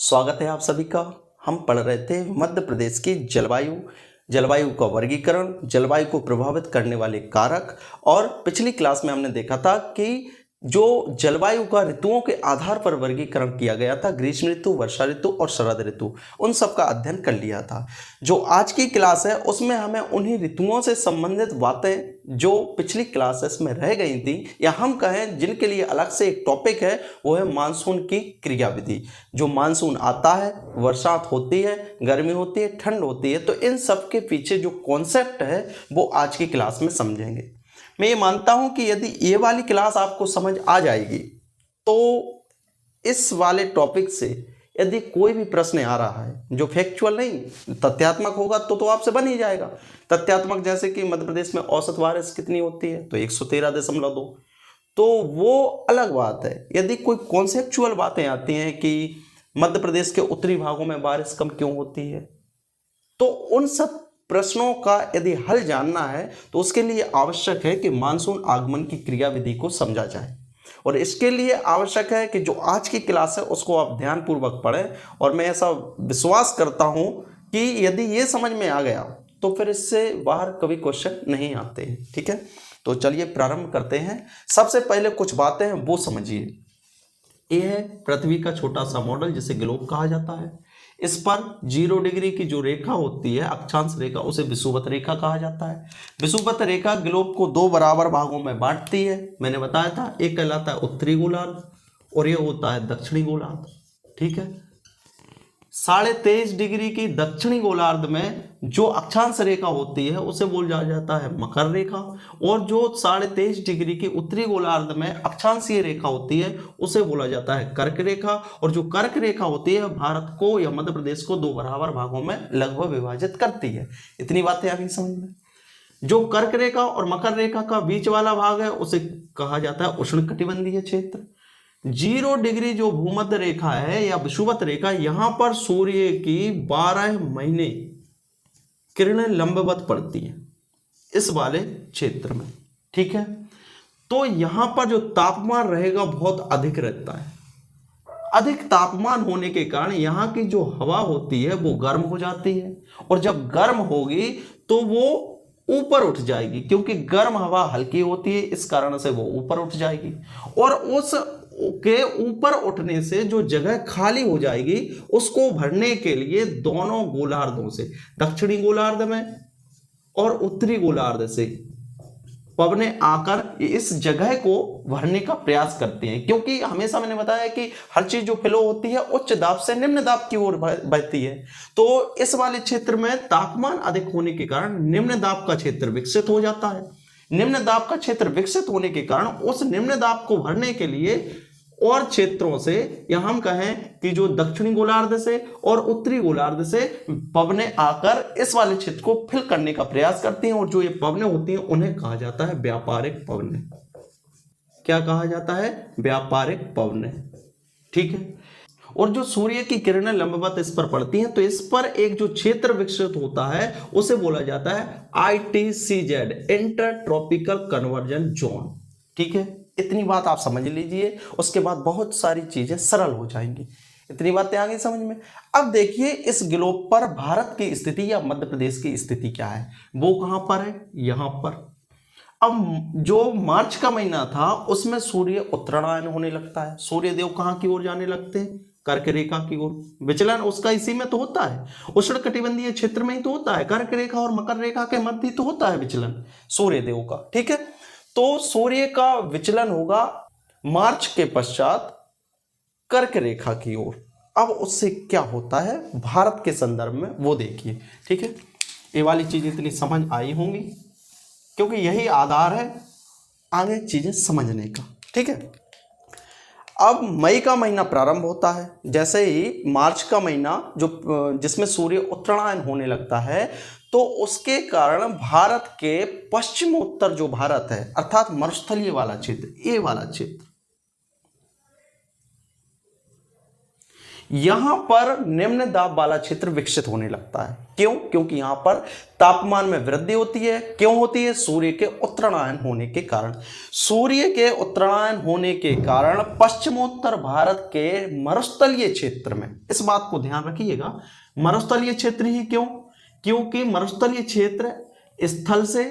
स्वागत है आप सभी का। हम पढ़ रहे थे मध्य प्रदेश की जलवायु, जलवायु का वर्गीकरण, जलवायु को प्रभावित करने वाले कारक। और पिछली क्लास में हमने देखा था कि जो जलवायु का ऋतुओं के आधार पर वर्गीकरण किया गया था, ग्रीष्म ऋतु, वर्षा ऋतु और शरद ऋतु, उन सब का अध्ययन कर लिया था। जो आज की क्लास है उसमें हमें उन्हीं ऋतुओं से संबंधित बातें जो पिछली क्लासेस में रह गई थी, या हम कहें जिनके लिए अलग से एक टॉपिक है, वो है मानसून की क्रियाविधि। जो मानसून आता है, बरसात होती है, गर्मी होती है, ठंड होती है, तो इन सब के पीछे जो कॉन्सेप्ट है वो आज की क्लास में समझेंगे। मैं ये मानता हूं कि यदि ये वाली क्लास आपको समझ आ जाएगी तो इस वाले टॉपिक से यदि कोई भी प्रश्न आ रहा है जो फैक्चुअल नहीं, तथ्यात्मक होगा तो आपसे बन ही जाएगा। तथ्यात्मक जैसे कि मध्य प्रदेश में औसत बारिश कितनी होती है, तो 113.2, तो वो अलग बात है। यदि कोई कॉन्सेप्चुअल बातें आती हैं कि मध्य प्रदेश के उत्तरी भागों में बारिश कम क्यों होती है, तो उन सब प्रश्नों का यदि हल जानना है तो उसके लिए आवश्यक है कि मानसून आगमन की क्रियाविधि को समझा जाए। और इसके लिए आवश्यक है कि जो आज की क्लास है उसको आप ध्यानपूर्वक पढ़ें। और मैं ऐसा विश्वास करता हूं कि यदि ये समझ में आ गया तो फिर इससे बाहर कभी क्वेश्चन नहीं आते हैं। ठीक है, तो चलिए प्रारंभ करते हैं। सबसे पहले कुछ बातें हैं वो समझिए। ये है पृथ्वी का छोटा सा मॉडल जिसे ग्लोब कहा जाता है। इस पर 0 डिग्री की जो रेखा होती है, अक्षांश रेखा, उसे विषुवत रेखा कहा जाता है। विषुवत रेखा ग्लोब को 2 बराबर भागों में बांटती है। मैंने बताया था, एक कहलाता है उत्तरी गोलार्ध और ये होता है दक्षिणी गोलार्ध। ठीक है, 23.5 डिग्री की दक्षिणी गोलार्ध में जो अक्षांश रेखा होती है उसे बोला जाता है मकर रेखा, और जो 23.5 डिग्री की उत्तरी गोलार्ध में अक्षांशीय रेखा होती है उसे बोला जाता है कर्क रेखा। और जो कर्क रेखा होती है भारत को या मध्य प्रदेश को 2 बराबर भागों में लगभग विभाजित करती है। इतनी बातें आ गई समझ में। जो कर्क रेखा और मकर रेखा का बीच वाला भाग है उसे कहा जाता है उष्णकटिबंधीय क्षेत्र। 0 डिग्री जो भूमध्य रेखा है या विषुवत रेखा, यहां पर सूर्य की 12 महीने किरणें लंबवत पड़ती हैं इस वाले क्षेत्र में। ठीक है, तो यहां पर जो तापमान रहेगा बहुत अधिक रहता है। अधिक तापमान होने के कारण यहां की जो हवा होती है वो गर्म हो जाती है, और जब गर्म होगी तो वो ऊपर उठ जाएगी, क्योंकि गर्म हवा हल्की होती है, इस कारण से वो ऊपर उठ जाएगी। और उस के ऊपर उठने से जो जगह खाली हो जाएगी उसको भरने के लिए दोनों गोलार्धों से, दक्षिणी गोलार्ध में और उत्तरी गोलार्ध से, पवनें आकर इस जगह को भरने का प्रयास करते हैं। क्योंकि हमेशा मैंने बताया कि हर चीज जो फ्लो होती है उच्च दाब से निम्न दाब की ओर बहती है, तो इस वाले क्षेत्र में तापमान अधिक होने के कारण निम्न दाब का क्षेत्र विकसित हो जाता है। निम्न दाब का क्षेत्र विकसित होने के कारण उस निम्न दाब को भरने के लिए और क्षेत्रों से, या हम कहें कि जो दक्षिणी गोलार्ध से और उत्तरी गोलार्ध से पवनें आकर इस वाले क्षेत्र को फिल करने का प्रयास करती हैं। और जो ये पवनें होती हैं उन्हें कहा जाता है व्यापारिक पवनें। क्या कहा जाता है? व्यापारिक पवनें। ठीक है, और जो सूर्य की किरणें लंबवत इस पर पड़ती हैं तो इस पर एक जो क्षेत्र विकसित होता है उसे बोला जाता है ITCZ, inter tropical conversion zone. ठीक है, इतनी बात आप समझ लीजिए, उसके बाद बहुत सारी चीजें सरल हो जाएंगी। इतनी बातें आ गई समझ में। अब देखिए इस ग्लोब पर भारत की स्थिति या मध्य प्रदेश की स्थिति क्या है। वो कहां पर है? यहां पर। अब जो मार्च का महीना था उसमें सूर्य उत्तरायण होने लगता है। सूर्य देव कहां की ओर जाने लगते हैं? कर्क रेखा की ओर। विचलन उसका इसी में तो होता है, उष्णकटिबंधीय क्षेत्र में ही तो होता है। कर्क रेखा और मकर रेखा के मध्य तो होता है विचलन सूर्य देव का। ठीक है, तो सूर्य का विचलन होगा मार्च के पश्चात कर्क रेखा की ओर। अब उससे क्या होता है भारत के संदर्भ में वो देखिए। ठीक है, ये वाली चीजें इतनी समझ आई होंगी क्योंकि यही आधार है आगे चीजें समझने का। ठीक है, अब मई का महीना प्रारंभ होता है। जैसे ही मार्च का महीना जो जिसमें सूर्य उत्तरायण होने लगता है, तो उसके कारण भारत के पश्चिमोत्तर जो भारत है, अर्थात मरुस्थलीय वाला क्षेत्र, ये वाला क्षेत्र, यहां पर निम्न दाब वाला क्षेत्र विकसित होने लगता है। क्यों? क्योंकि यहां पर तापमान में वृद्धि होती है। क्यों होती है? सूर्य के उत्तरायण होने के कारण। सूर्य के उत्तरायण होने के कारण पश्चिमोत्तर भारत के मरुस्थलीय क्षेत्र में, इस बात को ध्यान रखिएगा, मरुस्थलीय क्षेत्र ही क्यों? क्योंकि मरुस्थलीय क्षेत्र स्थल से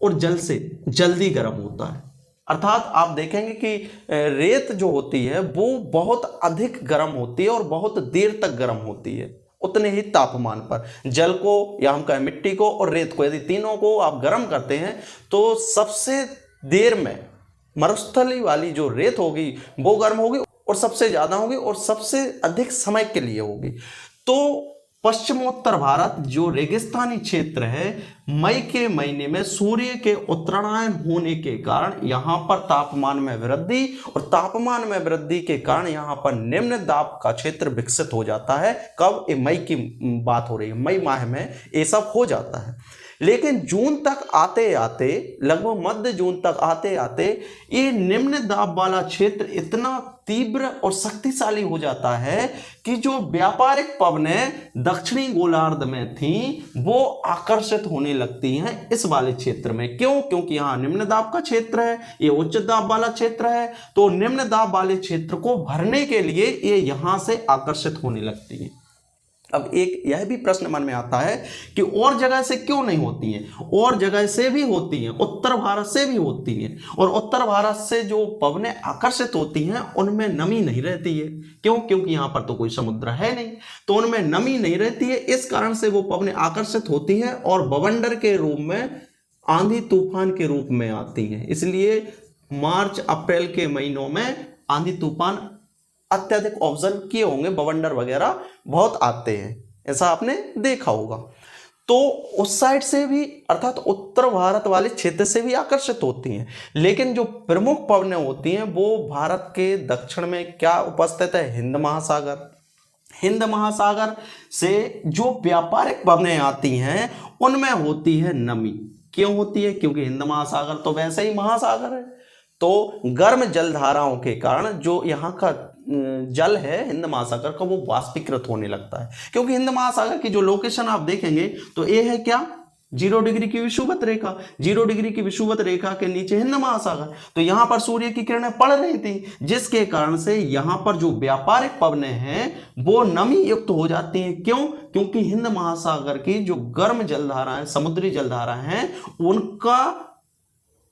और जल से जल्दी गर्म होता है। अर्थात आप देखेंगे कि रेत जो होती है वो बहुत अधिक गर्म होती है और बहुत देर तक गर्म होती है उतने ही तापमान पर। जल को या हम कहें मिट्टी को और रेत को, यदि तीनों को आप गर्म करते हैं तो सबसे देर में मरुस्थली वाली जो रेत होगी वो गर्म होगी और सबसे ज़्यादा होगी और सबसे अधिक समय के लिए होगी। तो पश्चिमोत्तर भारत जो रेगिस्तानी क्षेत्र है, मई के महीने में सूर्य के उत्तरायण होने के कारण यहाँ पर तापमान में वृद्धि, और तापमान में वृद्धि के कारण यहाँ पर निम्न दाब का क्षेत्र विकसित हो जाता है। कब? मई की बात हो रही है, मई माह में ये सब हो जाता है। लेकिन जून तक आते आते, लगभग मध्य जून तक आते आते ये निम्न दाब वाला क्षेत्र इतना तीव्र और शक्तिशाली हो जाता है कि जो व्यापारिक पवनें दक्षिणी गोलार्ध में थी वो आकर्षित होने लगती हैं इस वाले क्षेत्र में। क्यों? क्योंकि यहाँ निम्न दाब का क्षेत्र है, ये उच्च दाब वाला क्षेत्र है, तो निम्न दाब वाले क्षेत्र को भरने के लिए ये यहाँ से आकर्षित होने लगती है। अब एक यह भी प्रश्न मन में आता है कि और जगह से क्यों नहीं होती हैं? और जगह से भी होती हैं, उत्तर भारत से भी होती हैं, और उत्तर भारत से जो पवनें आकर्षित होती हैं उनमें नमी नहीं रहती है। क्यों? क्योंकि यहाँ पर तो कोई समुद्र है नहीं, तो उनमें नमी नहीं रहती है। इस कारण से वो पवनें आकर्षित होती हैं और बवंडर के रूप में, आंधी तूफान के रूप में आती हैं। इसलिए मार्च अप्रैल के महीनों में आंधी तूफान अत्यधिक ऑब्जर्व किए होंगे, बवंडर वगैरह बहुत आते हैं, ऐसा आपने देखा होगा। तो उस साइड से भी, अर्थात उत्तर भारत वाले क्षेत्र से भी आकर्षित होती हैं। लेकिन जो प्रमुख पवनें होती हैं वो भारत के दक्षिण में क्या उपस्थित है? हिंद महासागर। हिंद महासागर से जो व्यापारिक पवनें आती हैं उनमें होती है नमी। क्यों होती है? क्योंकि हिंद महासागर तो वैसे ही महासागर है, तो गर्म जलधाराओं के कारण जो यहाँ का जल है हिंद महासागर का वो वाष्पीकृत होने लगता है। क्योंकि हिंद महासागर की जो लोकेशन आप देखेंगे तो ये है क्या? 0 डिग्री की विषुवत रेखा। 0 डिग्री की विषुवत रेखा के नीचे हिंद महासागर, तो यहाँ पर सूर्य की किरणें पड़ रही थी, जिसके कारण से यहाँ पर जो व्यापारिक पवनें हैं वो नमी युक्त हो जाती हैं। क्यों? क्योंकि हिंद महासागर की जो गर्म जलधाराएं, समुद्री जलधाराएं हैं, उनका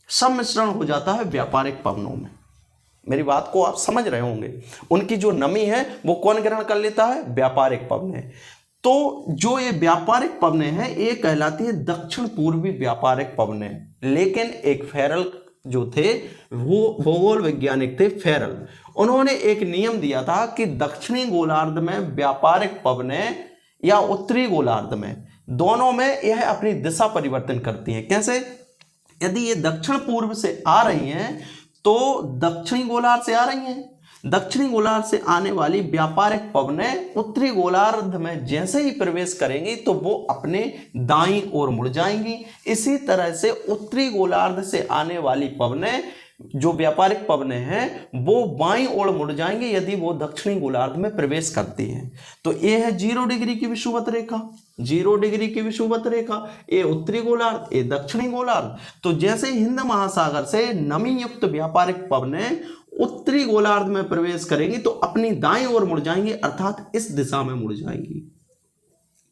सम्मिश्रण हो जाता है व्यापारिक पवनों में। मेरी बात को आप समझ रहे होंगे। उनकी जो नमी है वो कौन ग्रहण कर लेता है? व्यापारिक पवनें। तो जो ये व्यापारिक पवनें हैं ये कहलाती है दक्षिण पूर्वी व्यापारिक पवनें। लेकिन एक फेरल जो थे, वो भूगोल वैज्ञानिक थे फेरल, उन्होंने एक नियम दिया था कि दक्षिणी गोलार्ध में व्यापारिक पवनें या उत्तरी गोलार्ध में, दोनों में यह अपनी दिशा परिवर्तन करती हैं। कैसे? यदि ये दक्षिण पूर्व से आ रही हैं तो दक्षिणी गोलार्ध से आ रही हैं, दक्षिणी गोलार्ध से आने वाली व्यापारिक पवनें उत्तरी गोलार्ध में जैसे ही प्रवेश करेंगी तो वो अपने दाईं ओर मुड़ जाएंगी। इसी तरह से उत्तरी गोलार्ध से आने वाली पवनें, जो व्यापारिक पवनें हैं, वो बाईं ओर मुड़ जाएंगी यदि वो दक्षिणी गोलार्ध में प्रवेश करती हैं। तो ये है 0 डिग्री की विषुवत रेखा। 0 डिग्री की विषुवत रेखा, ये उत्तरी गोलार्ध, ये दक्षिणी गोलार्ध। तो जैसे हिंद महासागर से नमी युक्त व्यापारिक पवनें उत्तरी गोलार्ध में प्रवेश करेंगी तो अपनी दाईं ओर मुड़ जाएंगी, अर्थात इस दिशा में मुड़ जाएंगी।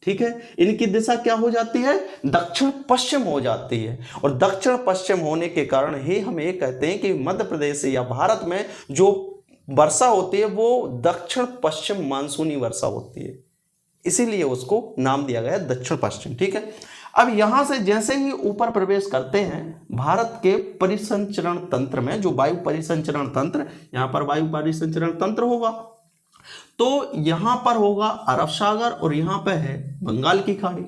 ठीक है, इनकी दिशा क्या हो जाती है? दक्षिण पश्चिम हो जाती है। और दक्षिण पश्चिम होने के कारण ही हम ये कहते हैं कि मध्य प्रदेश या भारत में जो वर्षा होती है वो दक्षिण पश्चिम मानसूनी वर्षा होती है, इसीलिए उसको नाम दिया गया है दक्षिण पश्चिम। ठीक है, अब यहां से जैसे ही ऊपर प्रवेश करते हैं भारत के परिसंचरण तंत्र में, जो वायु परिसंचरण तंत्र, यहां पर वायु परिसंचरण तंत्र होगा, तो यहां पर होगा अरब सागर और यहां पे है बंगाल की खाड़ी।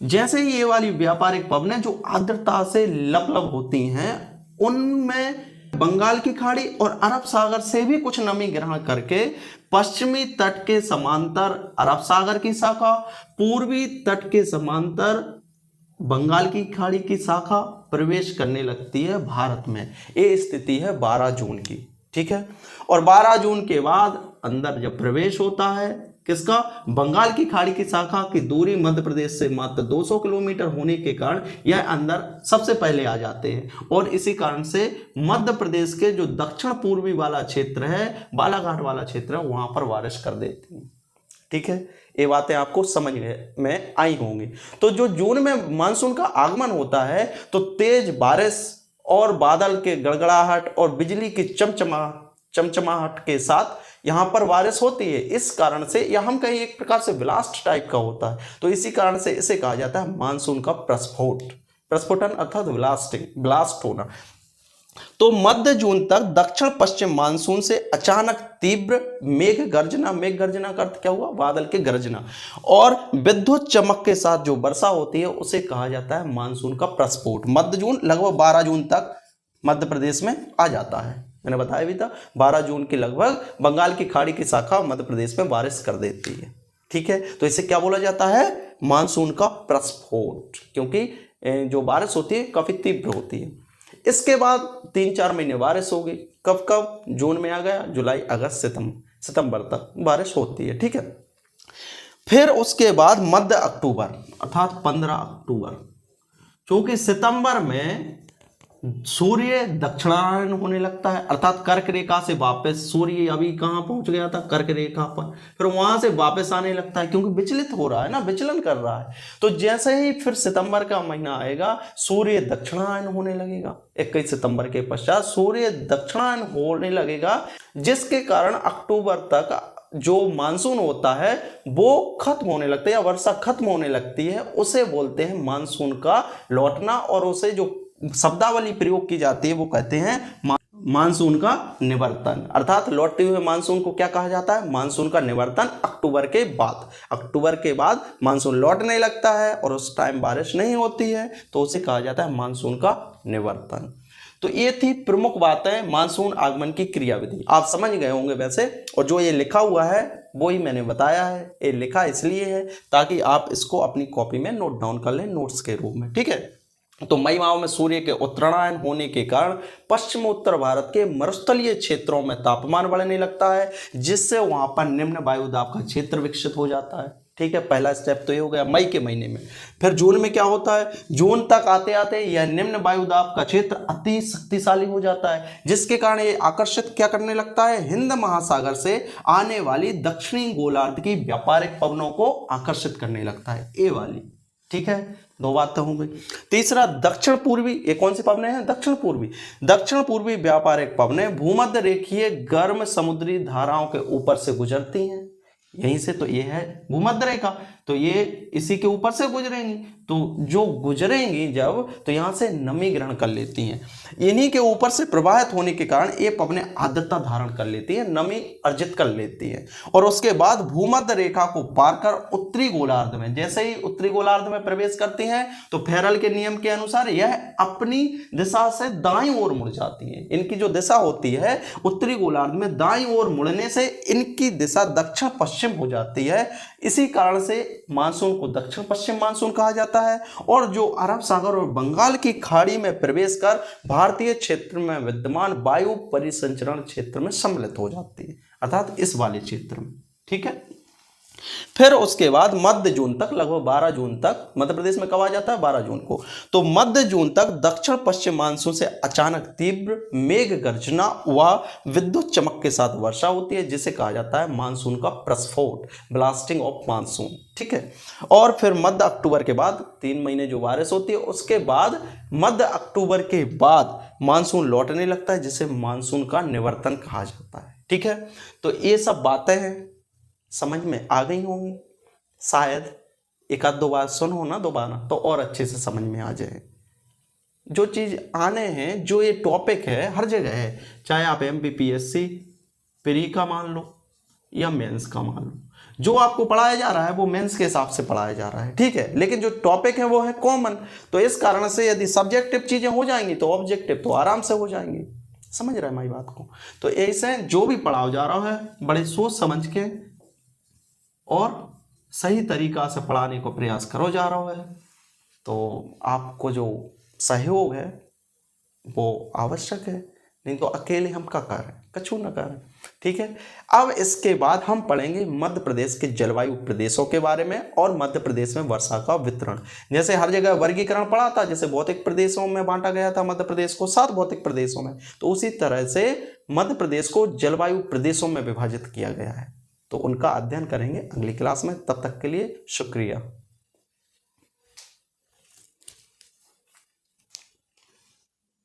जैसे ही ये वाली व्यापारिक पवनें जो आर्द्रता से लबलब होती हैं, उनमें बंगाल की खाड़ी और अरब सागर से भी कुछ नमी ग्रहण करके पश्चिमी तट के समांतर अरब सागर की शाखा, पूर्वी तट के समांतर बंगाल की खाड़ी की शाखा प्रवेश करने लगती है भारत में। ये स्थिति है 12 जून की। ठीक है। और 12 जून के बाद अंदर जब प्रवेश होता है किसका, बंगाल की खाड़ी की शाखा की दूरी मध्य प्रदेश से मात्र 200 किलोमीटर होने के कारण यह अंदर सबसे पहले आ जाते हैं और इसी कारण से मध्य प्रदेश के जो दक्षिण पूर्वी वाला क्षेत्र है, बालाघाट वाला क्षेत्र है, वहां पर बारिश कर देती है। ठीक है, ये बातें आपको समझ में आई होंगी। तो जो जून में मानसून का आगमन होता है तो तेज बारिश और बादल के गड़गड़ाहट और बिजली की चमचमाहट के साथ यहाँ पर बारिश होती है। इस कारण से यह हम कहीं एक प्रकार से ब्लास्ट टाइप का होता है, तो इसी कारण से इसे कहा जाता है मानसून का प्रस्फोटन अर्थात ब्लास्ट होना। तो मध्य जून तक दक्षिण पश्चिम मानसून से अचानक तीव्र मेघ गर्जना का अर्थ क्या हुआ, बादल के गर्जना, और विद्युत चमक के साथ जो वर्षा होती है उसे कहा जाता है मानसून का प्रस्फोट। मध्य जून लगभग 12 जून तक मध्य प्रदेश में आ जाता है, मैंने बताया भी था 12 जून के लगभग बंगाल की खाड़ी की शाखा मध्य प्रदेश में बारिश कर देती है। ठीक है, तो इसे क्या बोला जाता है, मानसून का प्रस्फोट, क्योंकि जो बारिश होती है काफी तीव्र होती है। इसके बाद 3-4 महीने बारिश होगी, कब जून में आ गया, जुलाई अगस्त सितंबर तक बारिश होती है। ठीक है, फिर उसके बाद मध्य अक्टूबर अर्थात 15 अक्टूबर, क्योंकि सितंबर में सूर्य दक्षिणायन होने लगता है, अर्थात कर्क रेखा से वापस, सूर्य अभी कहां पहुंच गया था, कर्क रेखा पर, फिर वहां से वापस आने लगता है क्योंकि विचलित हो रहा है ना, विचलन कर रहा है। तो जैसे ही फिर सितंबर का महीना आएगा सूर्य दक्षिणायन होने लगेगा, 21 सितंबर के पश्चात सूर्य दक्षिणायन होने लगेगा, जिसके कारण अक्टूबर तक जो मानसून होता है वो खत्म होने लगता है या वर्षा खत्म होने लगती है, उसे बोलते हैं मानसून का लौटना, और उसे जो शब्दावली प्रयोग की जाती है वो कहते हैं मानसून का निवर्तन। अर्थात लौटते हुए मानसून को क्या कहा जाता है, मानसून का निवर्तन। अक्टूबर के बाद मानसून लौटने लगता है और उस टाइम बारिश नहीं होती है तो उसे कहा जाता है मानसून का निवर्तन। तो ये थी प्रमुख बातें मानसून आगमन की क्रियाविधि, आप समझ गए होंगे वैसे। और जो ये लिखा हुआ है वो ही मैंने बताया है, ये लिखा इसलिए है ताकि आप इसको अपनी कॉपी में नोट डाउन कर लें नोट्स के रूप में। ठीक है, तो मई माह में सूर्य के उत्तरायण होने के कारण पश्चिम उत्तर भारत के मरुस्थलीय क्षेत्रों में तापमान बढ़ने लगता है, जिससे वहां पर निम्न वायुदाब का क्षेत्र विकसित हो जाता है। ठीक है, पहला स्टेप तो ये हो गया मई के महीने में। फिर जून में क्या होता है, जून तक आते आते यह निम्न वायुदाब का क्षेत्र अति शक्तिशाली हो जाता है, जिसके कारण ये आकर्षित क्या करने लगता है, हिंद महासागर से आने वाली दक्षिणी गोलार्ध की व्यापारिक पवनों को आकर्षित करने लगता है, ये वाली। ठीक है, 2 बात तो हो गई। तीसरा दक्षिण पूर्वी, ये कौन सी पवनें हैं, दक्षिण पूर्वी व्यापारिक पवनें भूमध्य रेखीय गर्म समुद्री धाराओं के ऊपर से गुजरती हैं, यहीं से, तो ये है भूमध्य रेखा, तो ये इसी के ऊपर से गुजरेंगी, तो जो गुजरेंगी जब तो यहां से नमी ग्रहण कर लेती हैं, इन्हीं के ऊपर से प्रवाहित होने के कारण ये पवनें आर्द्रता धारण कर लेती है, नमी अर्जित कर लेती है, और उसके बाद भूमध्य रेखा को पार कर उत्तरी गोलार्ध में, जैसे ही उत्तरी गोलार्ध में प्रवेश करती हैं तो फेरल के नियम के अनुसार यह अपनी दिशा से दाईं ओर मुड़ जाती है। इनकी जो दिशा होती है उत्तरी गोलार्ध में दाईं ओर मुड़ने से इनकी दिशा दक्षिण पश्चिम हो जाती है, इसी कारण से मानसून को दक्षिण पश्चिम मानसून कहा जाता है। और जो अरब सागर और बंगाल की खाड़ी में प्रवेश कर भारतीय क्षेत्र में विद्यमान वायु परिसंचरण क्षेत्र में सम्मिलित हो जाती है, अर्थात इस वाले क्षेत्र में। ठीक है, फिर उसके बाद मध्य जून तक, लगभग 12 जून तक, मध्य प्रदेश में कब आ जाता है, 12 जून को, तो मध्य जून तक दक्षिण पश्चिम मानसून से अचानक तीव्र मेघ गर्जना व विद्युत चमक के साथ वर्षा होती है, जिसे कहा जाता है मानसून का प्रस्फोट, ब्लास्टिंग ऑफ मानसून। ठीक है, और फिर मध्य अक्टूबर के बाद 3 महीने जो बारिश होती है, उसके बाद मध्य अक्टूबर के बाद मानसून लौटने लगता है, जिसे मानसून का निवर्तन कहा जाता है। ठीक है, तो ये सब बातें हैं, समझ में आ गई होंगी, शायद एक आध 2 बार सुनो ना दोबारा तो और अच्छे से समझ में आ जाए। जो चीज़ आने हैं, जो ये टॉपिक है हर जगह है, चाहे आप MPPSC प्री का मान लो या मेंस का मान लो, जो आपको पढ़ाया जा रहा है वो मेंस के हिसाब से पढ़ाया जा रहा है। ठीक है, लेकिन जो टॉपिक है वो है कॉमन, तो इस कारण से यदि सब्जेक्टिव चीज़ें हो जाएंगी तो ऑब्जेक्टिव तो आराम से हो जाएंगी। समझ रहे हैं मेरी बात को? तो ऐसे जो भी पढ़ाया जा रहा है बड़े सोच समझ के और सही तरीका से पढ़ाने को प्रयास करो जा रहा है, तो आपको जो सहयोग है वो आवश्यक है। नहीं तो अकेले हम का कर रहे हैं, कछु न कर रहे हैं। ठीक है, अब इसके बाद हम पढ़ेंगे मध्य प्रदेश के जलवायु प्रदेशों के बारे में और मध्य प्रदेश में वर्षा का वितरण। जैसे हर जगह वर्गीकरण पढ़ा था, जैसे भौतिक प्रदेशों में बांटा गया था मध्य प्रदेश को 7 भौतिक प्रदेशों में, तो उसी तरह से मध्य प्रदेश को जलवायु प्रदेशों में विभाजित किया गया है। तो उनका अध्ययन करेंगे अगली क्लास में। तब तक के लिए शुक्रिया।